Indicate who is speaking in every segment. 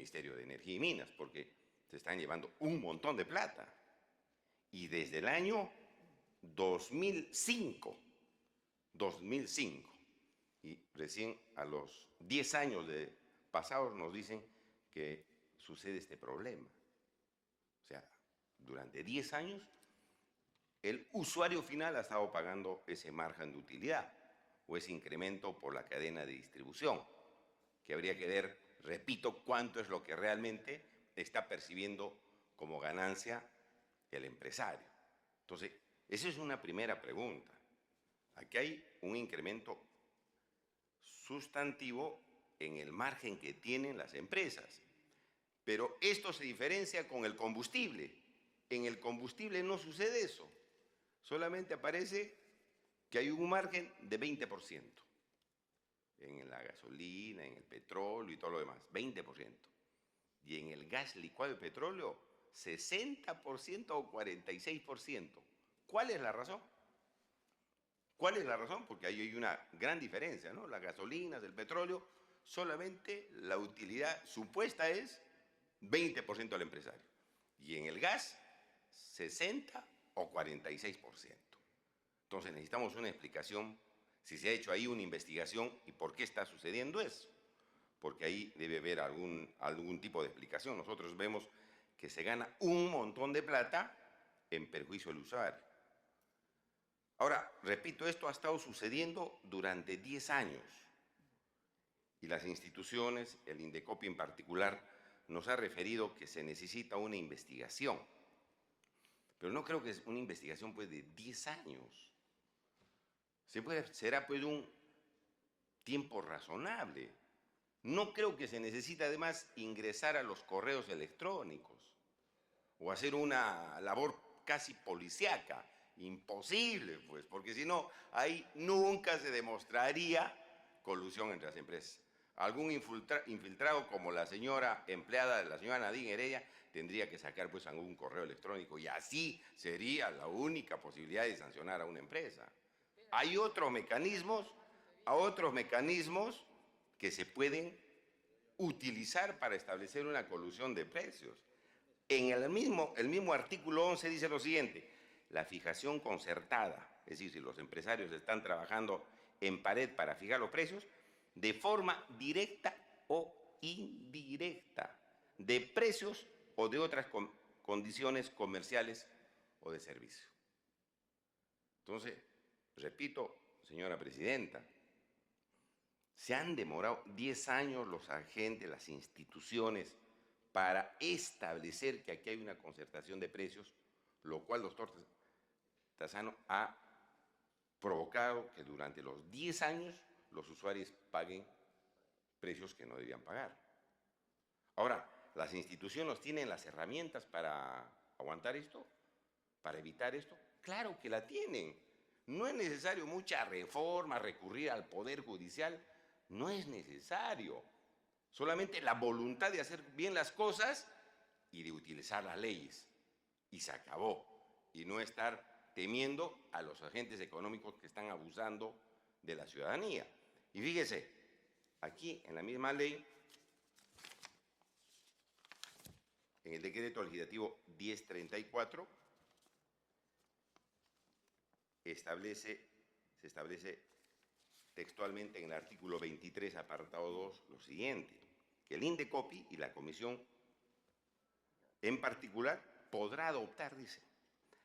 Speaker 1: Ministerio de Energía y Minas, porque se están llevando un montón de plata. Y desde el año 2005, y recién a los 10 años de pasados nos dicen que sucede este problema. O sea, durante 10 años el usuario final ha estado pagando ese margen de utilidad o ese incremento por la cadena de distribución, que habría que ver, repito, cuánto es lo que realmente está percibiendo como ganancia el empresario. Entonces, esa es una primera pregunta. Aquí hay un incremento sustantivo en el margen que tienen las empresas. Pero esto se diferencia con el combustible. En el combustible no sucede eso. Solamente aparece que hay un margen de 20%. En la gasolina, en el petróleo y todo lo demás, 20%. Y en el gas licuado de petróleo, 60% o 46%. ¿Cuál es la razón? ¿Cuál es la razón? Porque ahí hay una gran diferencia, ¿no? Las gasolinas, el petróleo, solamente la utilidad supuesta es 20% al empresario. Y en el gas, 60 o 46%. Entonces necesitamos una explicación si se ha hecho ahí una investigación y por qué está sucediendo eso. Porque ahí debe haber algún tipo de explicación. Nosotros vemos que se gana un montón de plata en perjuicio del usuario. Ahora, repito, esto ha estado sucediendo durante 10 años y las instituciones, el Indecopi en particular, nos ha referido que se necesita una investigación. Pero no creo que es una investigación pues, de 10 años. Será pues un tiempo razonable. No creo que se necesite además ingresar a los correos electrónicos o hacer una labor casi policíaca. Imposible, pues, porque si no, ahí nunca se demostraría colusión entre las empresas. Algún infiltrado como la señora empleada, la señora Nadine Heredia, tendría que sacar pues algún correo electrónico y así sería la única posibilidad de sancionar a una empresa. Hay otros mecanismos que se pueden utilizar para establecer una colusión de precios. En el mismo artículo 11 dice lo siguiente: la fijación concertada, es decir, si los empresarios están trabajando en pared para fijar los precios, de forma directa o indirecta, de precios o de otras condiciones comerciales o de servicio. Entonces, repito, señora presidenta, se han demorado 10 años los agentes, las instituciones, para establecer que aquí hay una concertación de precios, lo cual, doctor Tassano, ha provocado que durante los 10 años los usuarios paguen precios que no debían pagar. Ahora, ¿las instituciones tienen las herramientas para aguantar esto? ¿Para evitar esto? Claro que la tienen. No es necesario mucha reforma, recurrir al Poder Judicial. No es necesario. Solamente la voluntad de hacer bien las cosas y de utilizar las leyes. Y se acabó. Y no estar temiendo a los agentes económicos que están abusando de la ciudadanía. Y fíjese, aquí en la misma ley, en el decreto legislativo 1034, se establece textualmente en el artículo 23, apartado 2, lo siguiente: que el Indecopi y la Comisión en particular podrá adoptar, dice,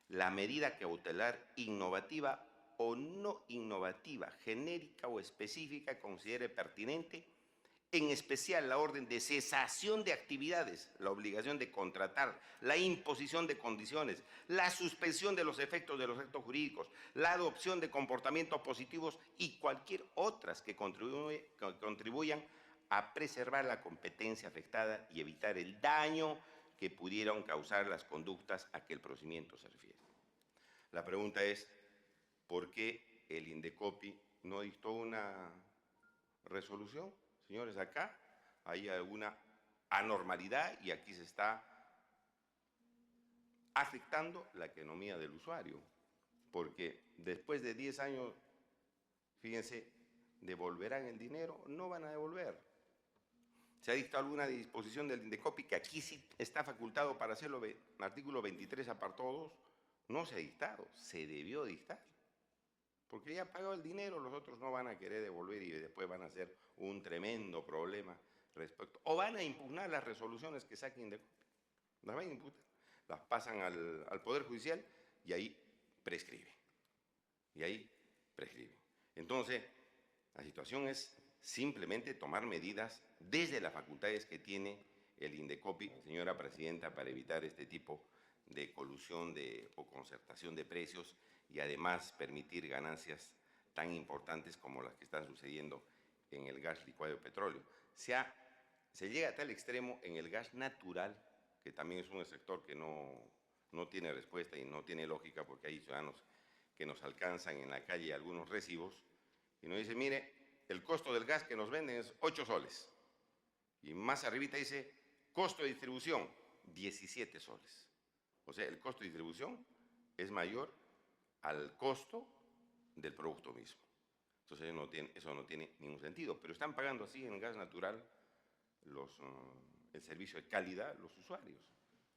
Speaker 1: la medida cautelar innovativa o no innovativa, genérica o específica, considere pertinente, en especial la orden de cesación de actividades, la obligación de contratar, la imposición de condiciones, la suspensión de los efectos jurídicos, la adopción de comportamientos positivos y cualquier otras que contribuyan a preservar la competencia afectada y evitar el daño que pudieran causar las conductas a que el procedimiento se refiere. La pregunta es, ¿por qué el Indecopi no dictó una resolución? Señores, acá hay alguna anormalidad y aquí se está afectando la economía del usuario, porque después de 10 años, fíjense, ¿devolverán el dinero? No van a devolver. ¿Se ha dictado alguna disposición del INDECOPI que aquí sí está facultado para hacerlo? Artículo 23, apartado 2, no se ha dictado, se debió dictar. Porque ya pagó el dinero, los otros no van a querer devolver y después van a hacer un tremendo problema respecto. O van a impugnar las resoluciones que saque INDECOPI. Las van a impugnar, las pasan al Poder Judicial y ahí prescribe. Y ahí prescribe. Entonces, la situación es simplemente tomar medidas desde las facultades que tiene el INDECOPI, señora presidenta, para evitar este tipo de colusión o concertación de precios y además permitir ganancias tan importantes como las que están sucediendo en el gas licuado de petróleo. Se llega a tal extremo en el gas natural, que también es un sector que no tiene respuesta y no tiene lógica, porque hay ciudadanos que nos alcanzan en la calle algunos recibos y nos dicen, mire, el costo del gas que nos venden es 8 soles. Y más arribita dice, costo de distribución, 17 soles. O sea, el costo de distribución es mayor al costo del producto mismo. Entonces eso no tiene ningún sentido. Pero están pagando así en gas natural el servicio de calidad los usuarios.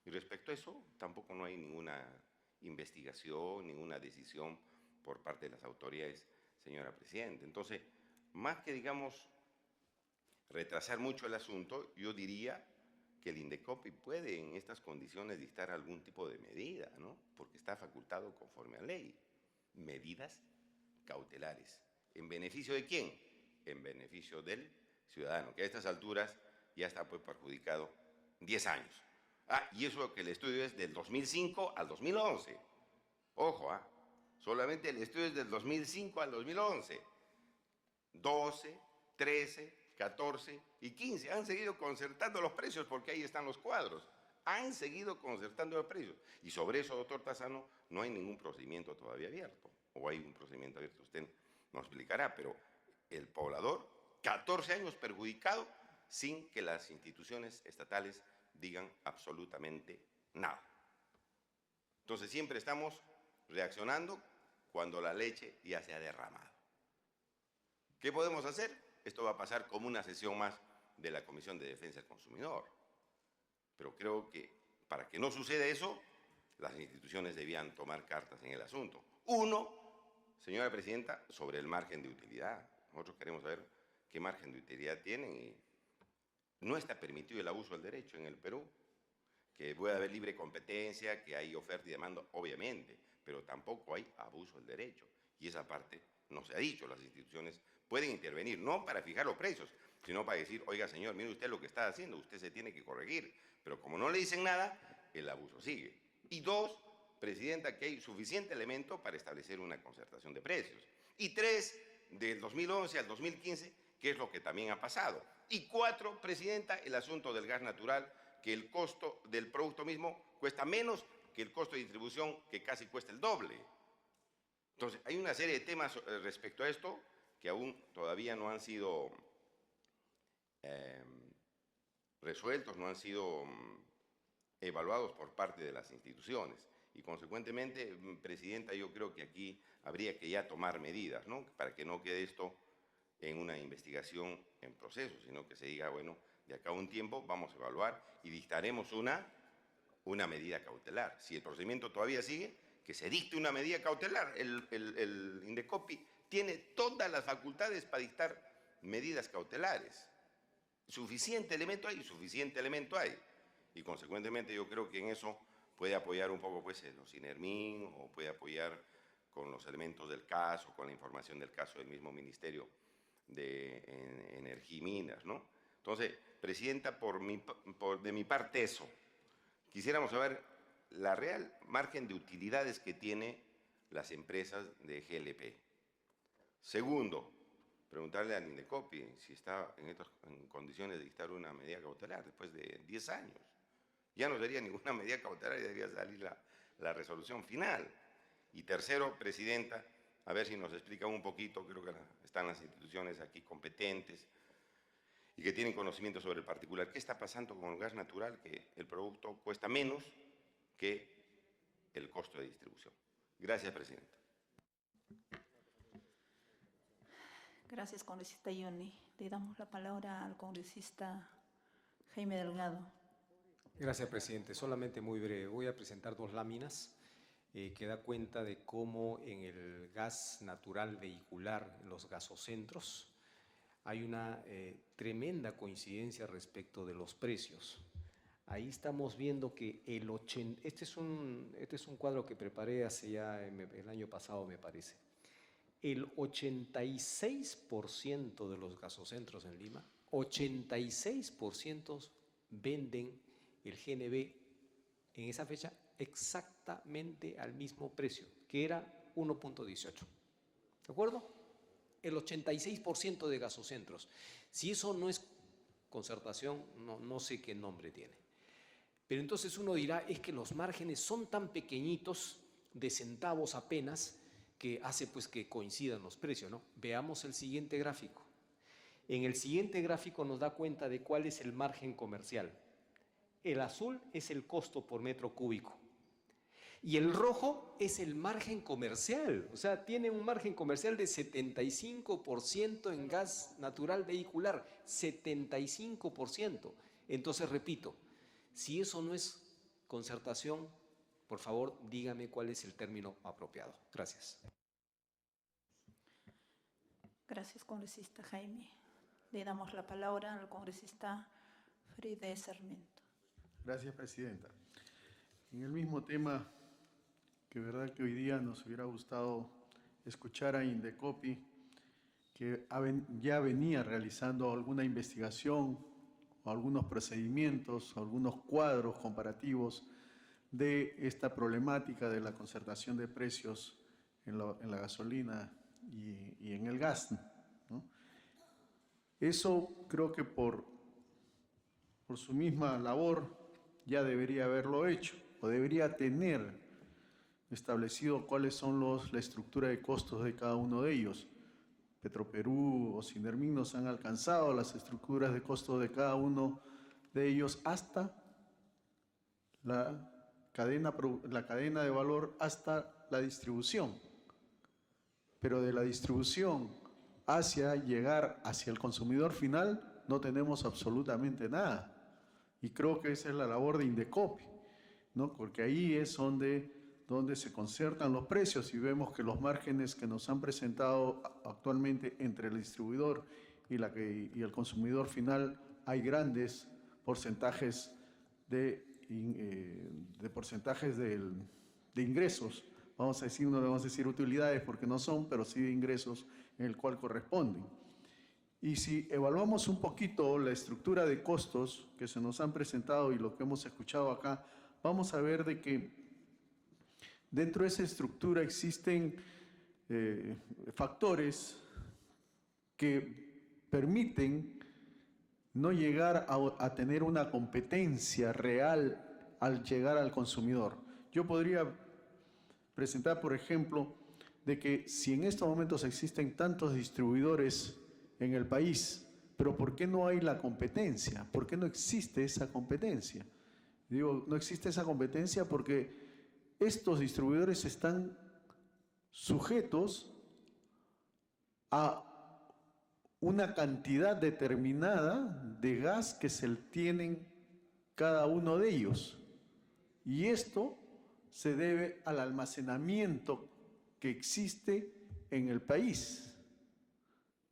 Speaker 1: Y respecto a eso, tampoco no hay ninguna investigación, ninguna decisión por parte de las autoridades, señora presidenta. Entonces, más que, digamos, retrasar mucho el asunto, yo diría que el INDECOPI puede en estas condiciones dictar algún tipo de medida, ¿no? Porque está facultado conforme a ley. Medidas cautelares. ¿En beneficio de quién? En beneficio del ciudadano, que a estas alturas ya está pues perjudicado 10 años. Y eso que el estudio es del 2005 al 2011. Ojo, solamente el estudio es del 2005 al 2011. 12, 13, 14 y 15. Han seguido concertando los precios porque ahí están los cuadros. Han seguido concertando los precios. Y sobre eso, doctor Tassano, no hay ningún procedimiento todavía abierto. O hay un procedimiento abierto, usted nos explicará, pero el poblador, 14 años perjudicado sin que las instituciones estatales digan absolutamente nada. Entonces siempre estamos reaccionando cuando la leche ya se ha derramado. ¿Qué podemos hacer? Esto va a pasar como una sesión más de la Comisión de Defensa del Consumidor. Pero creo que para que no suceda eso, las instituciones debían tomar cartas en el asunto. Uno, señora presidenta, sobre el margen de utilidad. Nosotros queremos saber qué margen de utilidad tienen y no está permitido el abuso del derecho en el Perú. Que puede haber libre competencia, que hay oferta y demanda, obviamente, pero tampoco hay abuso del derecho. Y esa parte no se ha dicho. Las instituciones pueden intervenir, no para fijar los precios, sino para decir, oiga señor, mire usted lo que está haciendo, usted se tiene que corregir. Pero como no le dicen nada, el abuso sigue. Y dos, presidenta, que hay suficiente elemento para establecer una concertación de precios. Y tres, del 2011 al 2015, que es lo que también ha pasado. Y cuatro, presidenta, el asunto del gas natural, que el costo del producto mismo cuesta menos que el costo de distribución, que casi cuesta el doble. Entonces, hay una serie de temas respecto a esto que aún todavía no han sido resueltos, no han sido evaluados por parte de las instituciones. Y consecuentemente, presidenta, yo creo que aquí habría que ya tomar medidas, ¿no? Para que no quede esto en una investigación en proceso, sino que se diga, bueno, de acá a un tiempo vamos a evaluar y dictaremos una medida cautelar. Si el procedimiento todavía sigue, que se dicte una medida cautelar. El INDECOPI tiene todas las facultades para dictar medidas cautelares. Suficiente elemento hay, suficiente elemento hay. Y consecuentemente yo creo que en eso puede apoyar un poco pues los INERMIN o puede apoyar con los elementos del caso, con la información del caso del mismo Ministerio de Energía y Minas, ¿no? Entonces, presidenta, de mi parte eso. Quisiéramos saber la real margen de utilidades que tiene las empresas de GLP. Segundo, preguntarle al INDECOPI si está en condiciones de dictar una medida cautelar después de 10 años. Ya no sería ninguna medida cautelar y debería salir la resolución final. Y tercero, presidenta, a ver si nos explica un poquito, creo que están las instituciones aquí competentes y que tienen conocimiento sobre el particular. ¿Qué está pasando con el gas natural? Que el producto cuesta menos que el costo de distribución. Gracias, presidenta.
Speaker 2: Gracias, congresista Yuni. Le damos la palabra al congresista Jaime Delgado.
Speaker 3: Gracias, presidente. Solamente muy breve. Voy a presentar dos láminas que da cuenta de cómo en el gas natural vehicular, en los gasocentros, hay una tremenda coincidencia respecto de los precios. Ahí estamos viendo que este es un cuadro que preparé hace ya el año pasado, me parece. El 86% de los gasocentros en Lima, 86% venden el GNV en esa fecha exactamente al mismo precio, que era 1.18. ¿De acuerdo? El 86% de gasocentros. Si eso no es concertación, no sé qué nombre tiene. Pero entonces uno dirá, es que los márgenes son tan pequeñitos, de centavos apenas, que hace pues que coincidan los precios, ¿no? Veamos el siguiente gráfico. En el siguiente gráfico nos da cuenta de cuál es el margen comercial. El azul es el costo por metro cúbico. Y el rojo es el margen comercial. O sea, tiene un margen comercial de 75% en gas natural vehicular. 75%. Entonces, repito, si eso no es concertación, por favor, dígame cuál es el término apropiado. Gracias.
Speaker 2: Gracias, congresista Jaime. Le damos la palabra al congresista Fride Sarmiento.
Speaker 4: Gracias, presidenta. En el mismo tema, que verdad que hoy día nos hubiera gustado escuchar a Indecopi, que ya venía realizando alguna investigación o algunos procedimientos, algunos cuadros comparativos de esta problemática de la concertación de precios en la gasolina y en el gas, ¿no? Eso creo que por su misma labor ya debería haberlo hecho, o debería tener establecido cuáles son la estructura de costos de cada uno de ellos. Petroperú o Sinermin nos han alcanzado las estructuras de costos de cada uno de ellos hasta la cadena de valor, hasta la distribución. Pero de la distribución hacia llegar hacia el consumidor final no tenemos absolutamente nada. Y creo que esa es la labor de Indecopi, ¿no? Porque ahí es donde se concertan los precios y vemos que los márgenes que nos han presentado actualmente entre el distribuidor y el consumidor final, hay grandes porcentajes de ingresos. Vamos a decir, no le vamos a decir utilidades porque no son, pero sí de ingresos en el cual corresponden. Y si evaluamos un poquito la estructura de costos que se nos han presentado y lo que hemos escuchado acá, vamos a ver de que dentro de esa estructura existen factores que permiten no llegar a tener una competencia real al llegar al consumidor. Yo podría presentar, por ejemplo, de que si en estos momentos existen tantos distribuidores en el país, pero ¿por qué no hay la competencia? ¿Por qué no existe esa competencia? Digo, no existe esa competencia porque estos distribuidores están sujetos a una cantidad determinada de gas que se tienen cada uno de ellos. Y esto se debe al almacenamiento que existe en el país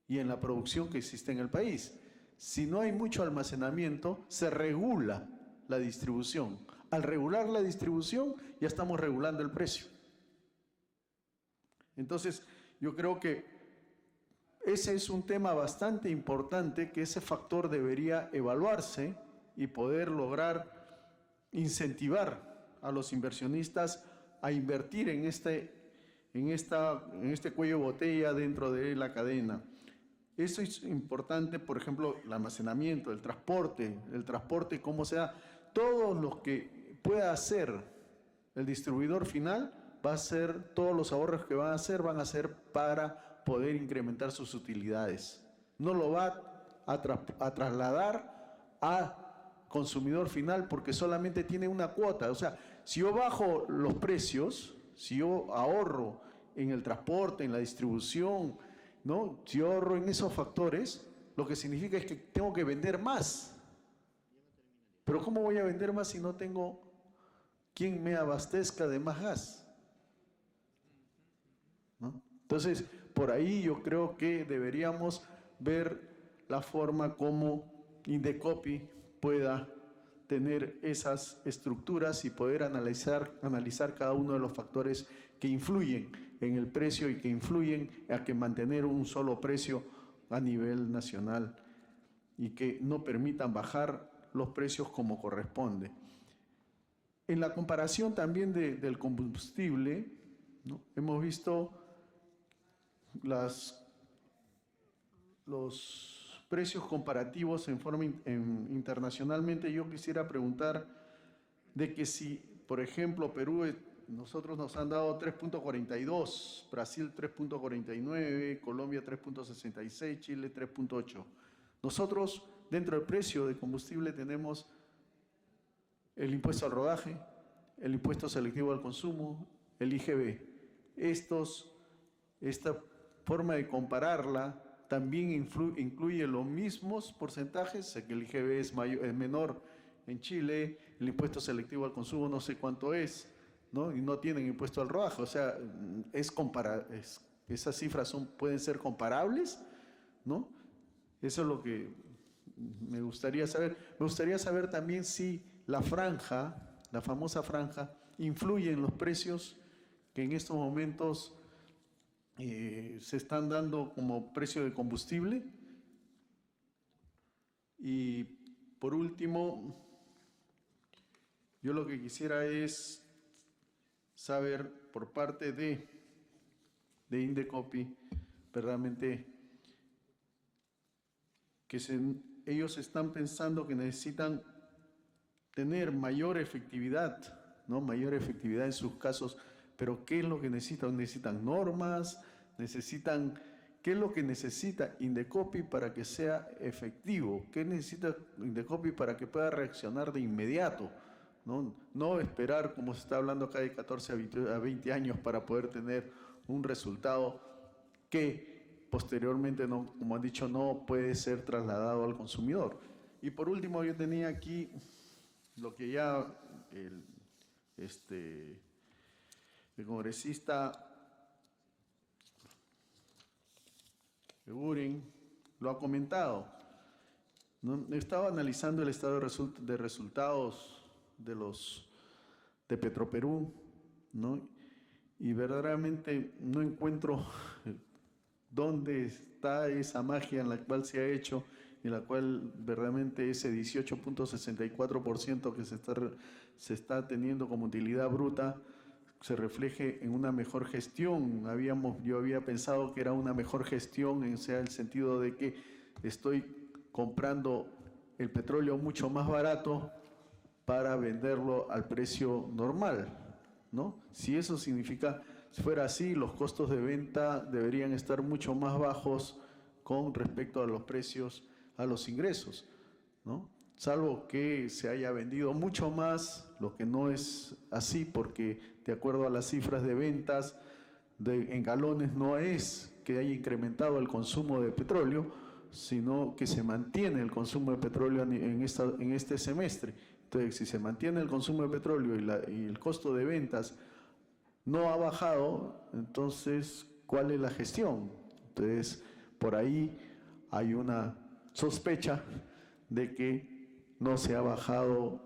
Speaker 4: y en la producción que existe en el país. Si no hay mucho almacenamiento, se regula la distribución. Al regular la distribución, ya estamos regulando el precio. Entonces, yo creo que ese es un tema bastante importante, que ese factor debería evaluarse y poder lograr incentivar a los inversionistas a invertir en este cuello de botella dentro de la cadena. Eso es importante, por ejemplo, el almacenamiento, el transporte, cómo sea, todo lo que pueda hacer el distribuidor final va a ser, todos los ahorros que van a ser para poder incrementar sus utilidades. No lo va a trasladar a consumidor final porque solamente tiene una cuota. O sea, si yo bajo los precios, si yo ahorro en el transporte, en la distribución, ¿no? Si yo ahorro en esos factores, lo que significa es que tengo que vender más. Pero ¿cómo voy a vender más si no tengo quien me abastezca de más gas? ¿No? Entonces, por ahí yo creo que deberíamos ver la forma como Indecopi pueda tener esas estructuras y poder analizar cada uno de los factores que influyen en el precio y que influyen a que mantener un solo precio a nivel nacional y que no permitan bajar los precios como corresponde. En la comparación también del combustible, ¿no? Hemos visto los precios comparativos internacionalmente. Yo quisiera preguntar de que si, por ejemplo, Perú, nosotros nos han dado 3.42, Brasil 3.49, Colombia 3.66, Chile 3.8. Nosotros, dentro del precio de combustible, tenemos el impuesto al rodaje, el impuesto selectivo al consumo, el IGB. Esta forma de compararla también incluye los mismos porcentajes, sé que el IGB es menor en Chile, el impuesto selectivo al consumo no sé cuánto es, ¿no? Y no tienen impuesto al rodaje, o sea, esas cifras pueden ser comparables, ¿no? Eso es lo que me gustaría saber. Me gustaría saber también si la franja, la famosa franja, influye en los precios que en estos momentos se están dando como precio de combustible. Y por último, yo lo que quisiera es saber por parte de Indecopi, verdaderamente, que ellos están pensando que necesitan tener mayor efectividad, ¿no? Mayor efectividad en sus casos. Pero ¿qué es lo que necesitan? ¿Necesitan normas? ¿Qué es lo que necesita Indecopi para que sea efectivo? ¿Qué necesita Indecopi para que pueda reaccionar de inmediato? No esperar, como se está hablando acá, de 14 a 20 años para poder tener un resultado que posteriormente, no, como han dicho, no puede ser trasladado al consumidor. Y por último, yo tenía aquí lo que ya el congresista Eguren lo ha comentado, ¿no? Estaba analizando el estado de resultados de Petroperú, ¿no? Y verdaderamente no encuentro dónde está esa magia en la cual se ha hecho, en la cual verdaderamente ese 18.64% que se está teniendo como utilidad bruta se refleje en una mejor gestión. Yo había pensado que era una mejor gestión, en el sentido de que estoy comprando el petróleo mucho más barato para venderlo al precio normal, ¿no? Si eso significa, si fuera así, los costos de venta deberían estar mucho más bajos con respecto a los precios, a los ingresos, ¿no? Salvo que se haya vendido mucho más, lo que no es así, porque de acuerdo a las cifras de ventas en galones no es que haya incrementado el consumo de petróleo, sino que se mantiene el consumo de petróleo en este semestre. Entonces, si se mantiene el consumo de petróleo y el costo de ventas no ha bajado, entonces, ¿cuál es la gestión? Entonces, por ahí hay una sospecha de que no se ha bajado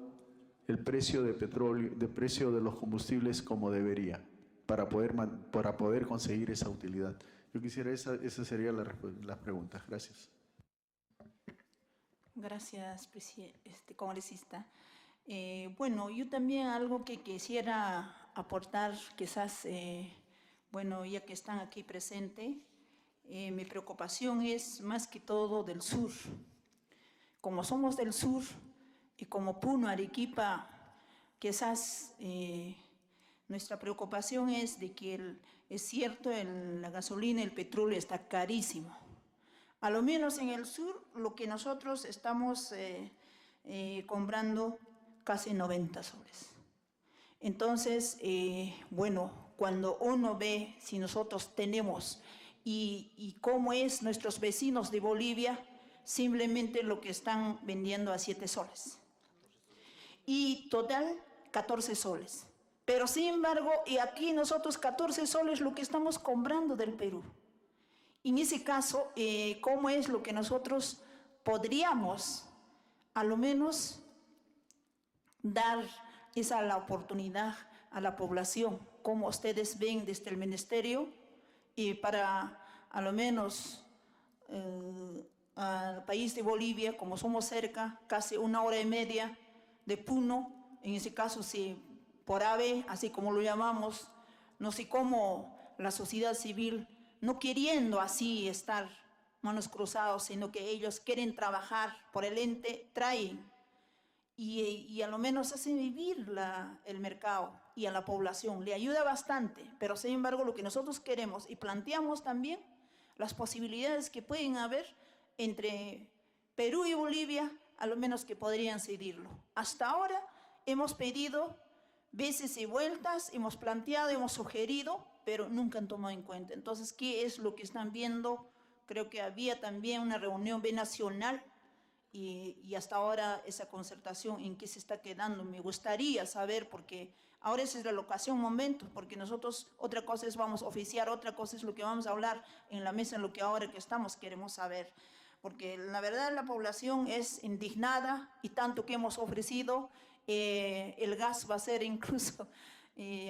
Speaker 4: el precio de petróleo, de precio de los combustibles como debería, para poder conseguir esa utilidad. Yo quisiera, esa sería la pregunta. Gracias.
Speaker 2: Gracias, congresista. Bueno, yo también algo que quisiera aportar, quizás, bueno, ya que están aquí presentes, mi preocupación es más que todo del sur. Como somos del sur y como Puno, Arequipa, quizás nuestra preocupación es de que es cierto, la gasolina, el petróleo está carísimo. A lo menos en el sur, lo que nosotros estamos comprando casi 90 soles. Entonces, bueno, cuando uno ve si nosotros tenemos y cómo es nuestros vecinos de Bolivia, simplemente lo que están vendiendo a 7 soles. y total 14 soles. Pero sin embargo, y aquí nosotros 14 soles lo que estamos comprando del Perú. En ese caso, ¿cómo es lo que nosotros podríamos, a lo menos, dar esa la oportunidad a la población, como ustedes ven desde el ministerio, y para a lo menos al país de Bolivia, como somos cerca, casi 1 hora y media de Puno, en ese caso si por AVE, así como lo llamamos, no sé cómo la sociedad civil, no queriendo así estar manos cruzados, sino que ellos quieren trabajar por el ente, traen y a lo menos hace vivir el mercado y a la población, le ayuda bastante, pero sin embargo lo que nosotros queremos y planteamos también las posibilidades que pueden haber entre Perú y Bolivia, a lo menos que podrían cederlo. Hasta ahora hemos pedido veces y vueltas, hemos planteado, hemos sugerido, pero nunca han tomado en cuenta. Entonces, ¿qué es lo que están viendo? Creo que había también una reunión binacional y hasta ahora esa concertación en qué se está quedando. Me gustaría saber, porque ahora esa es la ocasión, momento, porque nosotros otra cosa es vamos a oficiar, otra cosa es lo que vamos a hablar en la mesa, en lo que ahora que estamos queremos saber. Porque la verdad la población es indignada y tanto que hemos ofrecido, el gas va a ser incluso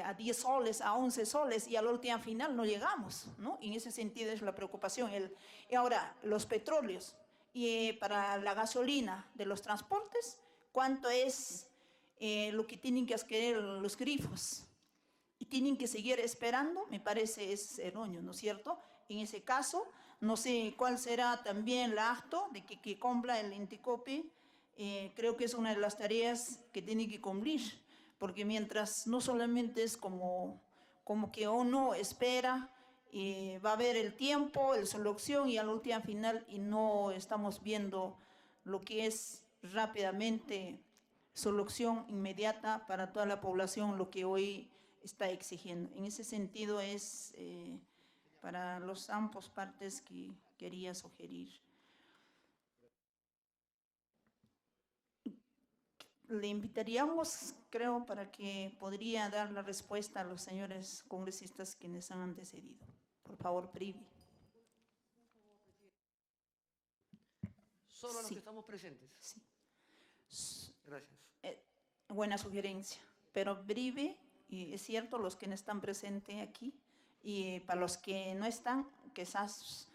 Speaker 2: a 10 soles, a 11 soles y a la última final no llegamos, ¿no? Y en ese sentido es la preocupación. Y ahora, los petróleos. Y para la gasolina de los transportes, ¿cuánto es lo que tienen que adquirir los grifos? Y tienen que seguir esperando, me parece es erróneo, ¿no es cierto? En ese caso, no sé cuál será también el acto de que cumpla el Indecopi. Creo que es una de las tareas que tiene que cumplir, porque mientras no solamente es como que uno espera, va a haber el tiempo, la solución y a la última final y no estamos viendo lo que es rápidamente solución inmediata para toda la población, lo que hoy está exigiendo. En ese sentido es para los ambos partes que quería sugerir. Le invitaríamos, creo, para que podría dar la respuesta a los señores congresistas quienes han antecedido. Por favor, Privi.
Speaker 5: Solo a los
Speaker 2: Sí.
Speaker 5: que estamos presentes.
Speaker 2: Sí.
Speaker 5: Gracias.
Speaker 2: Buena sugerencia, pero breve, y es cierto, los que no están presentes aquí, y para los que no están, quizás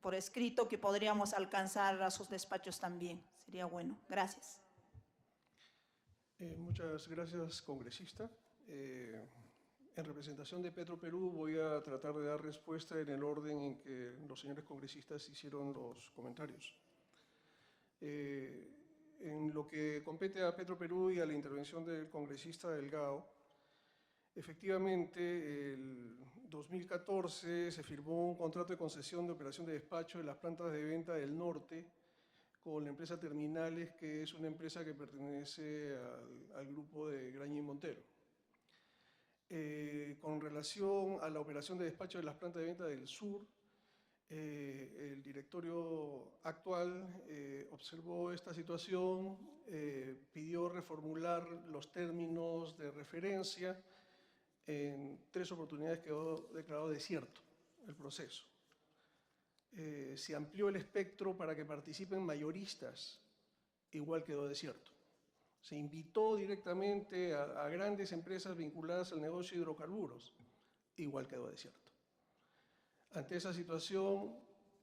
Speaker 2: por escrito que podríamos alcanzar a sus despachos también, sería bueno. Gracias.
Speaker 6: Muchas gracias, congresista. En representación de Petroperú voy a tratar de dar respuesta en el orden en que los señores congresistas hicieron los comentarios. En lo que compete a Petroperú y a la intervención del congresista Delgado, efectivamente, el 2014 se firmó un contrato de concesión de operación de despacho de las plantas de venta del norte con la empresa Terminales, que es una empresa que pertenece al grupo de Graña y Montero. Con relación a la operación de despacho de las plantas de venta del sur, el directorio actual observó esta situación, pidió reformular los términos de referencia. En 3 oportunidades quedó declarado desierto el proceso. Se amplió el espectro para que participen mayoristas, igual quedó desierto. Se invitó directamente a grandes empresas vinculadas al negocio de hidrocarburos, igual quedó desierto. Ante esa situación,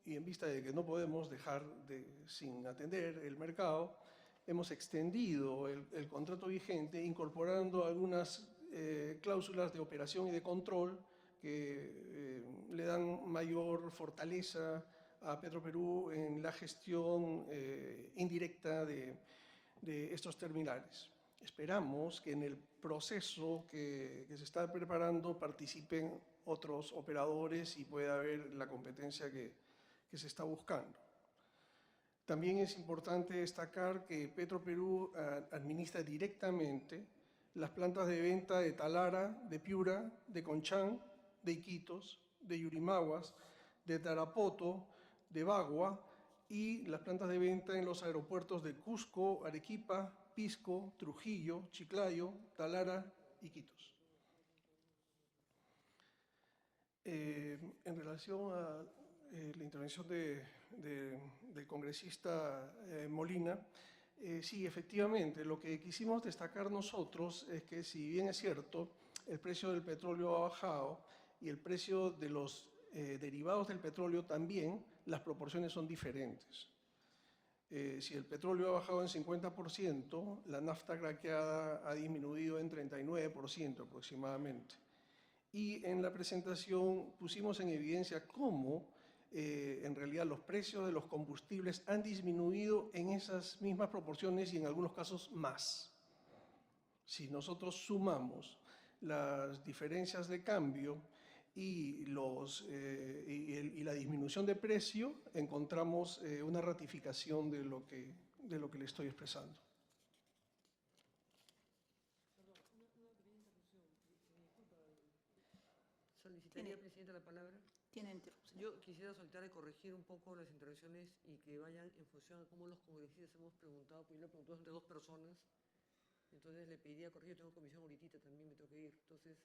Speaker 6: y en vista de que no podemos dejar sin atender el mercado, hemos extendido el contrato vigente incorporando algunas cláusulas de operación y de control que le dan mayor fortaleza a Petroperú en la gestión indirecta de estos terminales. Esperamos que en el proceso que se está preparando participen otros operadores y pueda haber la competencia que se está buscando. También es importante destacar que Petroperú administra directamente las plantas de venta de Talara, de Piura, de Conchán, de Iquitos, de Yurimaguas, de Tarapoto, de Bagua y las plantas de venta en los aeropuertos de Cusco, Arequipa, Pisco, Trujillo, Chiclayo, Talara, Iquitos. En relación a la intervención del congresista Molina, sí, efectivamente, lo que quisimos destacar nosotros es que si bien es cierto, el precio del petróleo ha bajado y el precio de los derivados del petróleo también, las proporciones son diferentes. Si el petróleo ha bajado en 50%, la nafta craqueada ha disminuido en 39% aproximadamente. Y en la presentación pusimos en evidencia cómo en realidad los precios de los combustibles han disminuido en esas mismas proporciones y en algunos casos más. Si nosotros sumamos las diferencias de cambio y la disminución de precio, encontramos una ratificación de lo que le estoy expresando.
Speaker 5: Solicitaría, Presidenta, la palabra.
Speaker 2: Tiene interrupción.
Speaker 5: Yo quisiera soltar y corregir un poco las intervenciones y que vayan en función a cómo los congresistas hemos preguntado, porque yo le pregunté entre dos personas, entonces le pediría corregir, yo tengo comisión ahorita, también me tengo que ir, entonces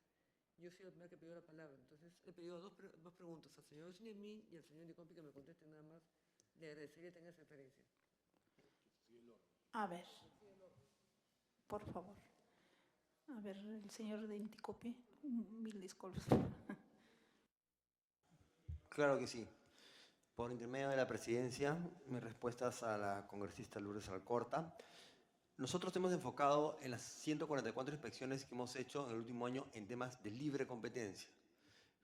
Speaker 5: yo soy la primera que pidió la palabra, entonces he pedido dos preguntas al señor Sinemín y al señor Indecoppi que me contesten nada más, le agradecería tener esa referencia.
Speaker 2: A ver, por favor. A ver, el señor de Indecoppi, mil disculpas.
Speaker 7: Claro que sí. Por intermedio de la presidencia, mis respuestas a la congresista Lourdes Alcorta. Nosotros hemos enfocado en las 144 inspecciones que hemos hecho en el último año en temas de libre competencia.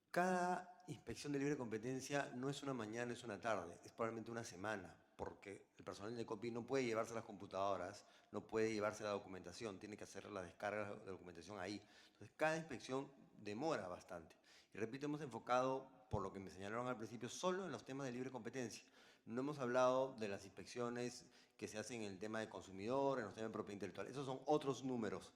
Speaker 7: Cada inspección de libre competencia no es una mañana, es una tarde, es probablemente una semana, porque el personal de COPI no puede llevarse las computadoras, no puede llevarse la documentación, tiene que hacer la descarga de documentación ahí. Entonces, cada inspección demora bastante. Y repito, hemos enfocado, por lo que me señalaron al principio, solo en los temas de libre competencia. No hemos hablado de las inspecciones que se hacen en el tema de consumidor, en los temas de propiedad intelectual. Esos son otros números.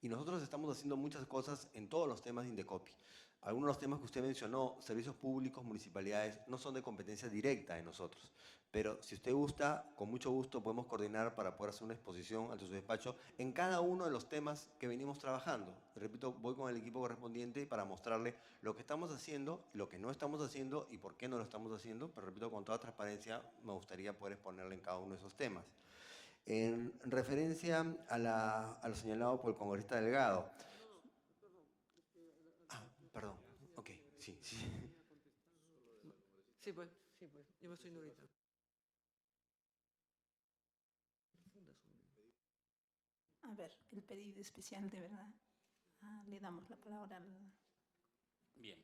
Speaker 7: Y nosotros estamos haciendo muchas cosas en todos los temas de Indecopi. Algunos de los temas que usted mencionó, servicios públicos, municipalidades, no son de competencia directa de nosotros. Pero si usted gusta, con mucho gusto podemos coordinar para poder hacer una exposición ante su despacho en cada uno de los temas que venimos trabajando. Repito, voy con el equipo correspondiente para mostrarle lo que estamos haciendo, lo que no estamos haciendo y por qué no lo estamos haciendo. Pero repito, con toda transparencia, me gustaría poder exponerle en cada uno de esos temas. En referencia a lo señalado por el congresista Delgado. Perdón. Ok, sí.
Speaker 5: Sí, pues, yo me estoy yendo ahorita.
Speaker 2: A ver, el pedido especial, de verdad. Le damos la palabra al...
Speaker 8: Bien,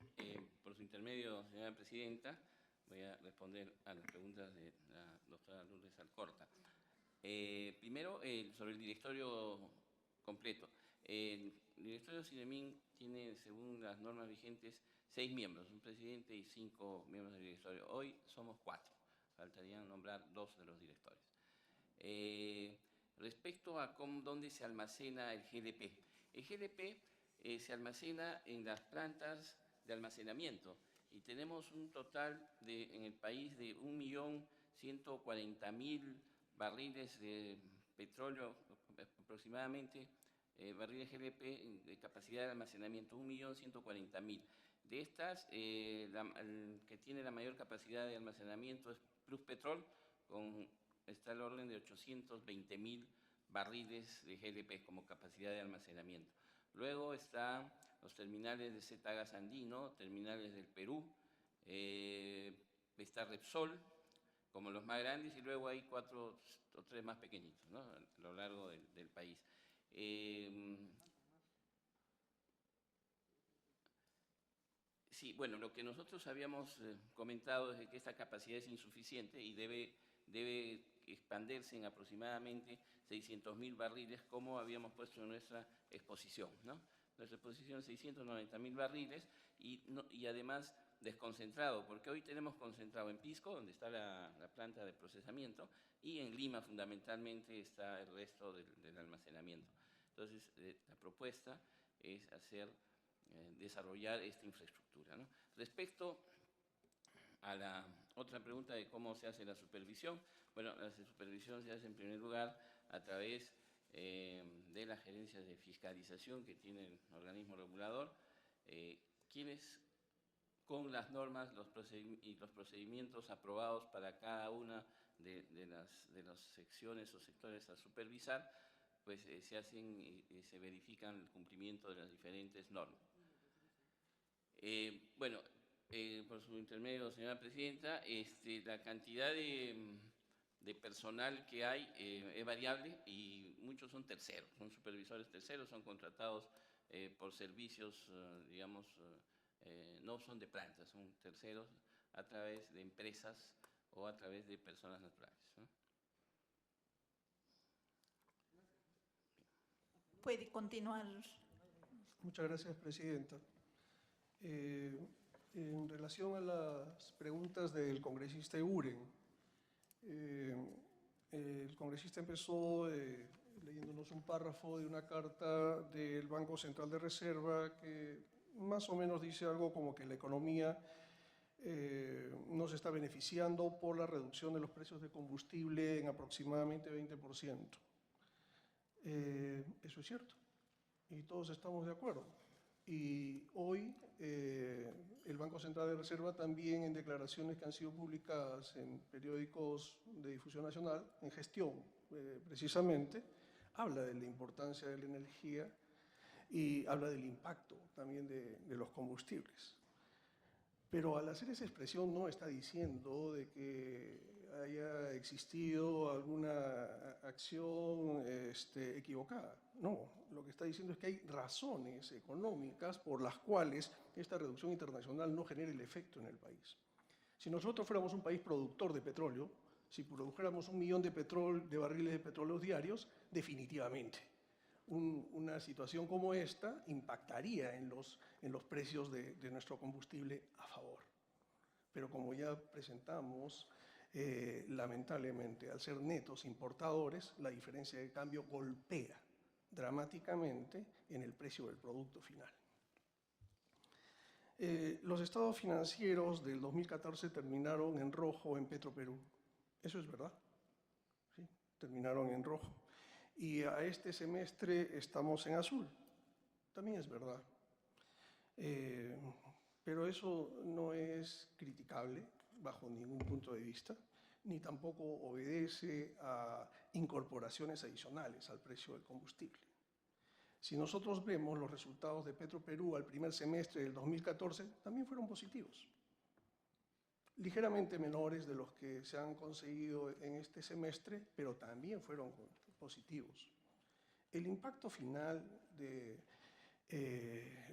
Speaker 8: por su intermedio, señora presidenta, voy a responder a las preguntas de la doctora Lourdes Alcorta. Primero, sobre el directorio completo. El directorio Sinemín tiene, según las normas vigentes, 6 miembros, un presidente y 5 miembros del directorio. Hoy somos 4, faltarían nombrar 2 de los directores. Respecto a dónde se almacena el GDP. El GDP se almacena en las plantas de almacenamiento y tenemos un total en el país de 1.140.000 barriles de petróleo aproximadamente, barriles GDP de capacidad de almacenamiento, 1.140.000. De estas, el que tiene la mayor capacidad de almacenamiento es Pluspetrol, está al orden de 820.000 barriles de GDP como capacidad de almacenamiento. Luego están los terminales de Z-Gas Andino, terminales del Perú, está Repsol como los más grandes y luego hay 4 o 3 más pequeñitos, ¿no?, a lo largo del país. Sí, bueno, lo que nosotros habíamos comentado es que esta capacidad es insuficiente y debe expandirse en aproximadamente 600.000 barriles, como habíamos puesto en nuestra exposición, ¿no? Nuestra exposición es 690.000 barriles y además desconcentrado, porque hoy tenemos concentrado en Pisco, donde está la planta de procesamiento, y en Lima fundamentalmente está el resto del almacenamiento. Entonces, la propuesta es desarrollar esta infraestructura, ¿no? Respecto a la otra pregunta de cómo se hace la supervisión, bueno, la supervisión se hace en primer lugar a través de las gerencias de fiscalización que tiene el organismo regulador, quienes con las normas y los procedimientos aprobados para cada una de las secciones o sectores a supervisar, pues se hacen y se verifican el cumplimiento de las diferentes normas. Bueno, por su intermedio, señora presidenta, la cantidad de personal que hay es variable y muchos son terceros, son supervisores terceros, son contratados por servicios, digamos, no son de planta, son terceros a través de empresas o a través de personas naturales, ¿no?
Speaker 2: Puede continuar.
Speaker 6: Muchas gracias, presidenta. En relación a las preguntas del congresista Euren, el congresista empezó leyéndonos un párrafo de una carta del Banco Central de Reserva que más o menos dice algo como que la economía no se está beneficiando por la reducción de los precios de combustible en aproximadamente 20%. Eso es cierto y todos estamos de acuerdo. Y hoy el Banco Central de Reserva también, en declaraciones que han sido publicadas en periódicos de difusión nacional, en gestión precisamente, habla de la importancia de la energía y habla del impacto también de los combustibles. Pero al hacer esa expresión no está diciendo de que haya existido alguna acción equivocada. No, lo que está diciendo es que hay razones económicas por las cuales esta reducción internacional no genera el efecto en el país. Si nosotros fuéramos un país productor de petróleo, si produjéramos 1 millón de barriles de petróleo diarios, definitivamente una situación como esta impactaría en los precios de nuestro combustible a favor. Pero como ya presentamos, lamentablemente, al ser netos importadores, la diferencia de cambio golpea dramáticamente en el precio del producto final. Los estados financieros del 2014 terminaron en rojo en Petroperú. Eso es verdad, ¿sí? Terminaron en rojo. Y a este semestre estamos en azul. También es verdad. Pero eso no es criticable bajo ningún punto de vista, ni tampoco obedece a incorporaciones adicionales al precio del combustible. Si nosotros vemos los resultados de Petroperú al primer semestre del 2014, también fueron positivos. Ligeramente menores de los que se han conseguido en este semestre, pero también fueron positivos. El impacto final de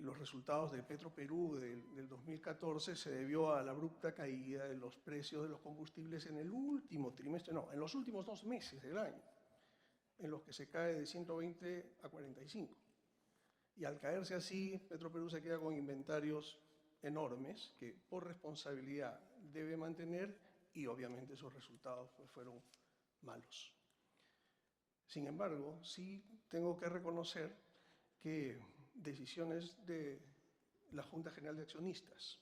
Speaker 6: los resultados de Petroperú del 2014 se debió a la abrupta caída de los precios de los combustibles en el último trimestre, no, en los últimos 2 meses del año, en los que se cae de 120 a 45. Y al caerse así, Petroperú se queda con inventarios enormes que por responsabilidad debe mantener y obviamente esos resultados pues, fueron malos. Sin embargo, sí tengo que reconocer que decisiones de la Junta General de Accionistas,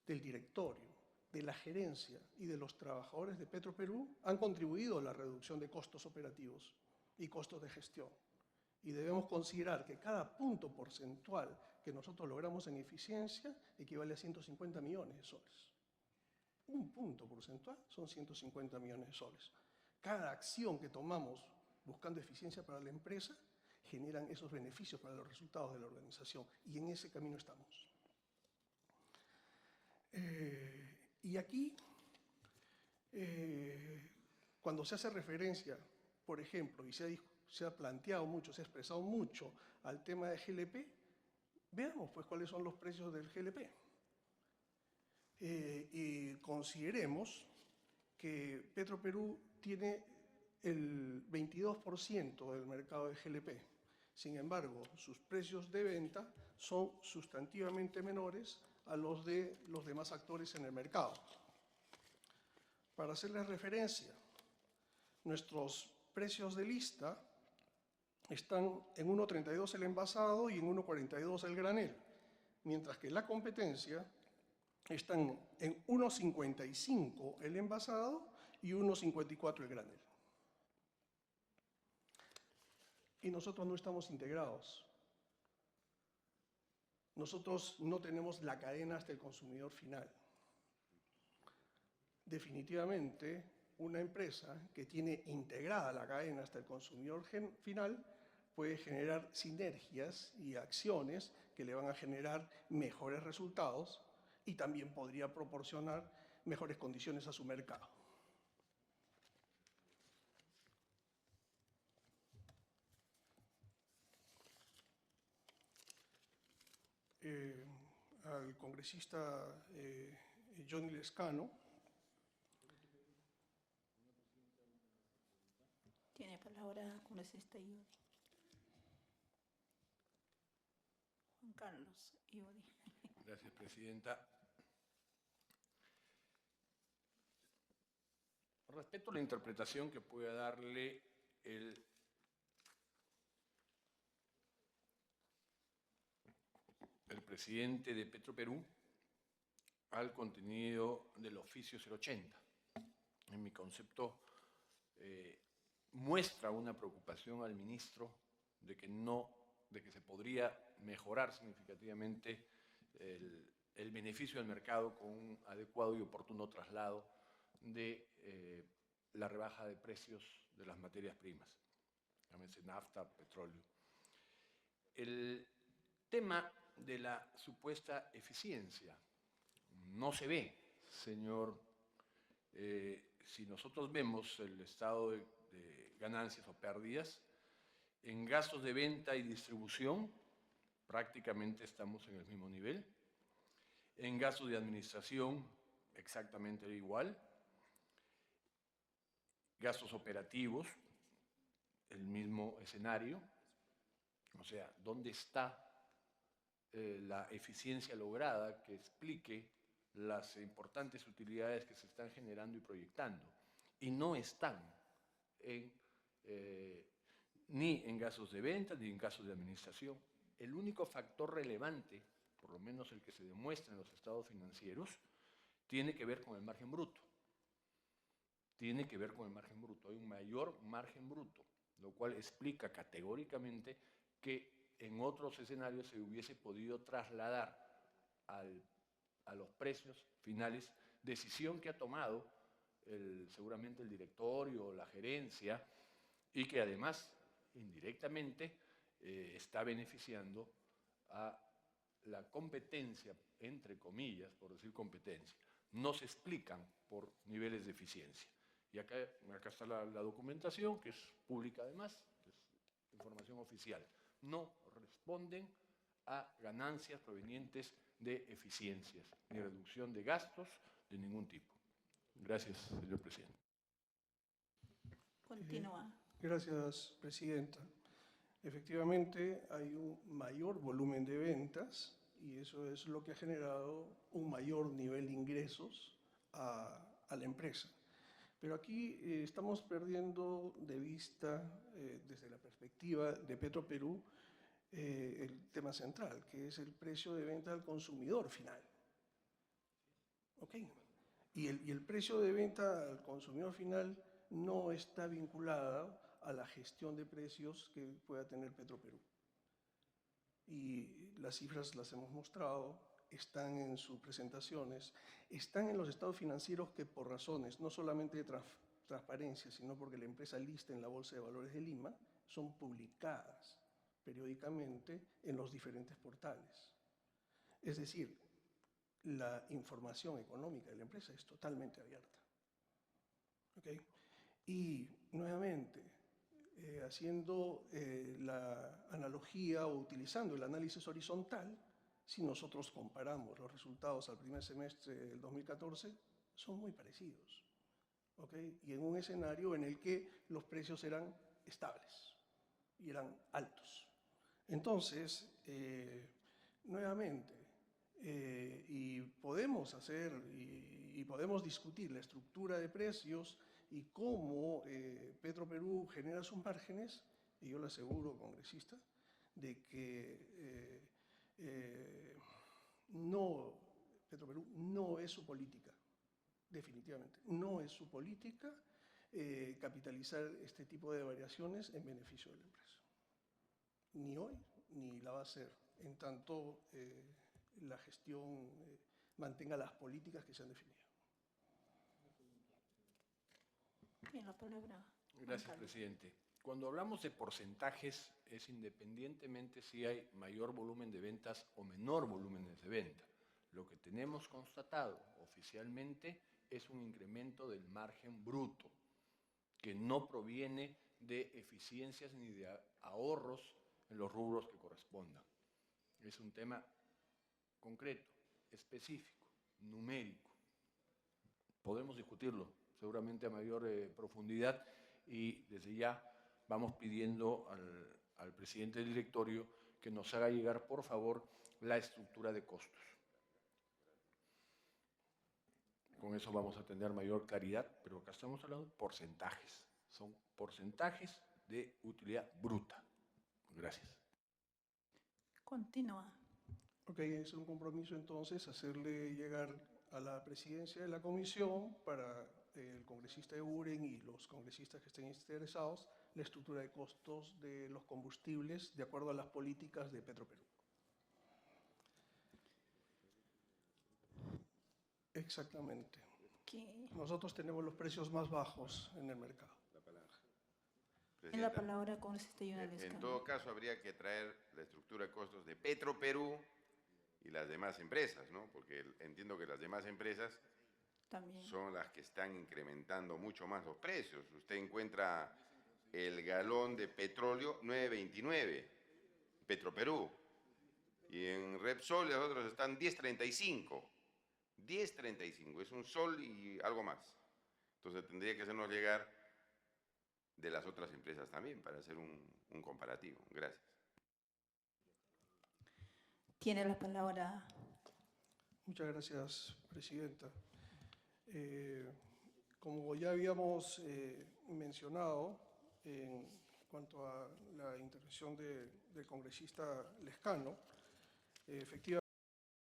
Speaker 6: del directorio, de la gerencia y de los trabajadores de Petroperú han contribuido a la reducción de costos operativos y costos de gestión. Y debemos considerar que cada punto porcentual que nosotros logramos en eficiencia equivale a 150 millones de soles. Un punto porcentual son 150 millones de soles. Cada acción que tomamos buscando eficiencia para la empresa, generan esos beneficios para los resultados de la organización. Y en ese camino estamos. Y aquí, cuando se hace referencia, por ejemplo, y se ha planteado mucho, se ha expresado mucho al tema de GLP, veamos pues cuáles son los precios del GLP. Y consideremos que Petroperú tiene el 22% del mercado de GLP. Sin embargo, sus precios de venta son sustantivamente menores a los de los demás actores en el mercado. Para hacerles referencia, nuestros precios de lista están en 1.32 el envasado y en 1.42 el granel, mientras que la competencia están en 1.55 el envasado y 1.54 el granel. y nosotros no estamos integrados. Nosotros no tenemos la cadena hasta el consumidor final. Definitivamente, una empresa que tiene integrada la cadena hasta el consumidor final puede generar sinergias y acciones que le van a generar mejores resultados y también podría proporcionar mejores condiciones a su mercado. Al congresista Johnny Lescano.
Speaker 2: Tiene palabra congresista Iodi. Juan Carlos Iodi.
Speaker 9: Gracias, Presidenta. Respeto la interpretación que pueda darle el presidente de Petroperú al contenido del oficio 080. En mi concepto, muestra una preocupación al ministro de que se podría mejorar significativamente el beneficio del mercado con un adecuado y oportuno traslado de la rebaja de precios de las materias primas, llámese nafta, petróleo. El tema de la supuesta eficiencia no se ve, señor. Si nosotros vemos el estado de ganancias o pérdidas, en gastos de venta y distribución prácticamente estamos en el mismo nivel, en gastos de administración exactamente igual, gastos operativos, el mismo escenario. O sea, ¿dónde está la eficiencia lograda que explique las importantes utilidades que se están generando y proyectando? Y no están ni en gastos de venta ni en gastos de administración. El único factor relevante, por lo menos el que se demuestra en los estados financieros, tiene que ver con el margen bruto. Tiene que ver con el margen bruto. Hay un mayor margen bruto, lo cual explica categóricamente que en otros escenarios se hubiese podido trasladar a los precios finales, decisión que ha tomado seguramente el directorio o la gerencia, y que además indirectamente está beneficiando a la competencia, entre comillas, por decir competencia. No se explican por niveles de eficiencia. Y acá está la documentación, que es pública además, es información oficial. No responden a ganancias provenientes de eficiencias, ni reducción de gastos de ningún tipo. Gracias, señor presidente.
Speaker 2: Continúa.
Speaker 6: Gracias, Presidenta. Efectivamente, hay un mayor volumen de ventas y eso es lo que ha generado un mayor nivel de ingresos a la empresa. Pero aquí estamos perdiendo de vista, desde la perspectiva de Petroperú, el tema central, que es el precio de venta al consumidor final. ¿Ok? Y el precio de venta al consumidor final no está vinculado a la gestión de precios que pueda tener Petroperú. Y las cifras las hemos mostrado, están en sus presentaciones, están en los estados financieros que por razones no solamente de transparencia, sino porque la empresa lista en la Bolsa de Valores de Lima, son publicadas periódicamente en los diferentes portales. Es decir, la información económica de la empresa es totalmente abierta. ¿Okay? Y nuevamente, haciendo la analogía o utilizando el análisis horizontal, si nosotros comparamos los resultados al primer semestre del 2014, son muy parecidos. ¿Okay? Y en un escenario en el que los precios eran estables y eran altos. Entonces, nuevamente, y podemos hacer y podemos discutir la estructura de precios y cómo Petroperú genera sus márgenes, y yo le aseguro, congresista, de que Petroperú no es su política, definitivamente, no es su política capitalizar este tipo de variaciones en beneficio de la empresa. ni hoy ni la va a hacer, en tanto la gestión mantenga las políticas que se han definido.
Speaker 2: Tiene la palabra. Juan
Speaker 9: Gracias,
Speaker 2: Carlos.
Speaker 9: presidente. Cuando hablamos de porcentajes, es independientemente si hay mayor volumen de ventas o menor volumen de venta. Lo que tenemos constatado oficialmente es un incremento del margen bruto, que no proviene de eficiencias ni de ahorros en los rubros que correspondan. Es un tema concreto, específico, numérico. Podemos discutirlo seguramente a mayor profundidad y desde ya vamos pidiendo al presidente del directorio que nos haga llegar, por favor, la estructura de costos. Con eso vamos a tener mayor claridad, pero acá estamos hablando de porcentajes. Son porcentajes de utilidad bruta. Gracias.
Speaker 2: Continúa.
Speaker 6: Ok, es un compromiso entonces hacerle llegar a la presidencia de la comisión para el congresista de Uren y los congresistas que estén interesados la estructura de costos de los combustibles de acuerdo a las políticas de Petroperú. Exactamente.
Speaker 2: ¿Qué?
Speaker 6: Nosotros tenemos los precios más bajos en el mercado.
Speaker 2: En la
Speaker 1: Presidenta,
Speaker 2: palabra congresista Yuna
Speaker 1: en
Speaker 2: Lescano.
Speaker 1: todo caso, habría que traer la estructura de costos de Petroperú y las demás empresas, ¿no? Porque entiendo que las demás empresas
Speaker 2: También.
Speaker 1: son las que están incrementando mucho más los precios. Usted encuentra el galón de petróleo 9.29, Petroperú, y en Repsol los otros están 10.35. 10.35, es un sol y algo más. Entonces tendría que hacernos llegar de las otras empresas también para hacer un comparativo. Gracias.
Speaker 2: Tiene la palabra.
Speaker 6: Muchas gracias, presidenta. Como ya habíamos mencionado en cuanto a la intervención del congresista Lescano, efectivamente